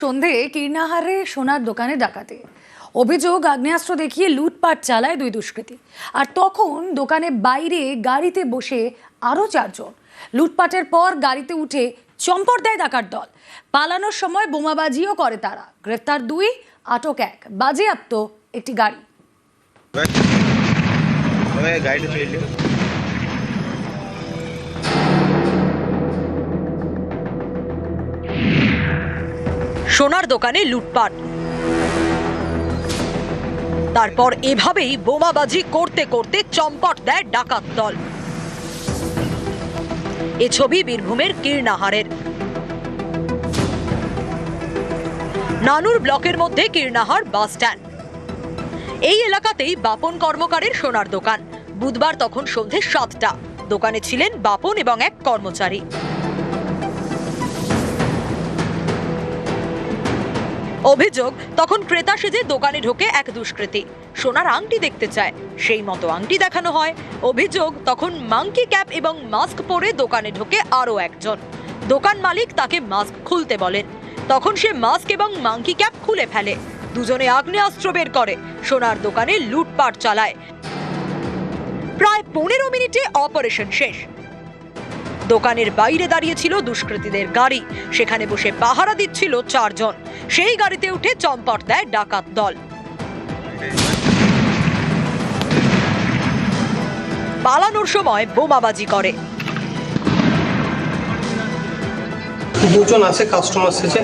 সন্ধে কীর্ণাহারে সোনার দোকানে ডাকাতি অভিযোগ আগ্নেয়াস্ত্র দেখিয়ে লুটপাট চালায় দুই দুষ্কৃতী। আর তখন দোকানে বাইরে গাড়িতে বসে আরো চারজন। লুটপাটের পর গাড়িতে উঠে চম্পট দেয় ডাকাত দল। পালানোর সময় বোমাবাজিও করে তারা। গ্রেফতার দুই, আটক এক, বাজেয়াপ্ত একটি গাড়ি। সোনার দোকানে লুটপাট, তারপর এভাবেই বোমাবাজি করতে করতে চম্পট দেয় ডাকাত দল। এ ছবি বীরভূমের কীর্ণাহারের। নানুর ব্লকের মধ্যে কীর্ণাহার বাস স্ট্যান্ড। এই এলাকাতেই বাপন কর্মকারের সোনার দোকান। বুধবার তখন সন্ধে 7টা। দোকানে ছিলেন বাপন এবং এক কর্মচারী। অভিযোগ, তখন ক্রেতা সেজে দোকানে ঢোকে এক দুষ্কৃতী। সোনার আংটি দেখতে চায়, সেই মতো আংটি দেখানো হয়। অভিযোগ, তখন মাঙ্কি ক্যাপ এবং মাস্ক পরে দোকানে ঢোকে আরো একজন। দোকান মালিক তাকে মাস্ক খুলতে বলেন। তখন সে মাস্ক এবং মাঙ্কি ক্যাপ খুলে ফেলে। দুজনে আগ্নেয়াস্ত্র বের করে সোনার দোকানে লুটপাট চালায়। প্রায় 15 মিনিটে অপারেশন শেষ। দোকানের বাইরে দাঁড়িয়ে ছিল দুষ্কৃতীদের গাড়ি। সেখানে বসে পাহারা দিচ্ছিল 4 জন। সেই গাড়িতে উঠে চম্পট দেয় ডাকাত দল। পালানোর সময় বোমাবাজি করে। দুজন আছে, কাস্টমার এসেছে,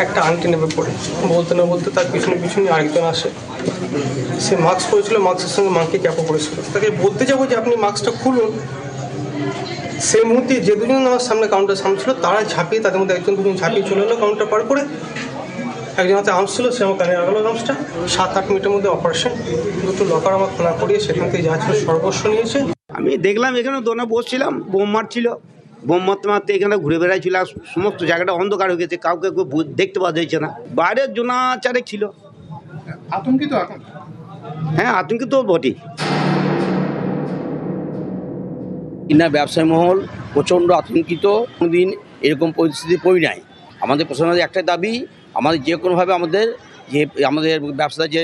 একটা আংটি নেবে পড়ে বলতে না বলতে তার পিছনে পিছনে আরেকজন আসে। সে মাস্ক পরেছিল, মাস্কের সঙ্গে মাঙ্কি ক্যাপও পরেছিল। তাকে বলতে যাবো যে আপনি মাস্কটা খুলুন, সেই মুহূর্তে যে দুজন আমার সামনে কাউন্টার সামনে ছিল তারা ঝাঁপিয়ে, তাদের মধ্যে একজন দুজন ঝাঁপিয়ে চলে এলো কাউন্টার পার করে। একজন হাতে আর্মস ছিল, সে আমার কানে লাগালো আর্মসটা। 7-8 মিনিটের মধ্যে অপারেশন। দুটো লকার আমার খোলা করিয়ে সেখান থেকে যা ছিল সর্বস্ব নিয়েছে। আমি দেখলাম এখানে দোকানে বসছিলাম, বোম মারছিল। বোম মারতে মারতে এখানে ঘুরে বেড়াইছিল। আর সমস্ত জায়গাটা অন্ধকার হয়ে গেছে, কাউকে দেখতে পাওয়া যাচ্ছে না। বাইরের জোনা চারেক ছিল। আতঙ্কিত এখন? হ্যাঁ, আতঙ্কিত বটেই। কিনা ব্যবসায়ী মহল প্রচণ্ড আতঙ্কিত। কোনোদিন এরকম পরিস্থিতি পড়ি নাই। আমাদের প্রশাসনের একটাই দাবি, আমাদের যে কোনোভাবে আমাদের ব্যবসার যে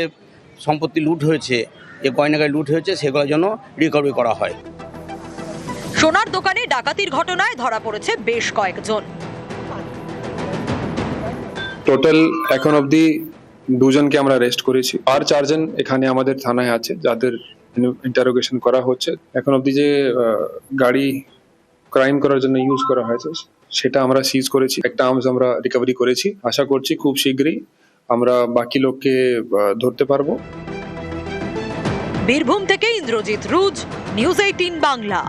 সম্পত্তি লুট হয়েছে, যে গয়নাগাড়ি লুট হয়েছে, সেগুলোর জন্য রিকভারি করা হয়। সোনার দোকানে ডাকাতির ঘটনায় ধরা পড়েছে বেশ কয়েকজন। টোটাল এখন অবধি 2 জনকে আমরা অ্যারেস্ট করেছি। আর 4 জন এখানে আমাদের থানায় আছে, যাদের ইন্টারোগেশন করা হচ্ছে। এখন অবধি যে গাড়ি ক্রাইম করার জন্য ইউজ করা হয়েছে সেটা আমরা সিজ করেছি। একটা আর্মস আমরা রিকভারি করেছি। আশা করছি খুব শীঘ্রই আমরা বাকি লোককে ধরতে পারবো। বীরভূম থেকে ইন্দ্রজিৎ রুজ, নিউজ 18 বাংলা।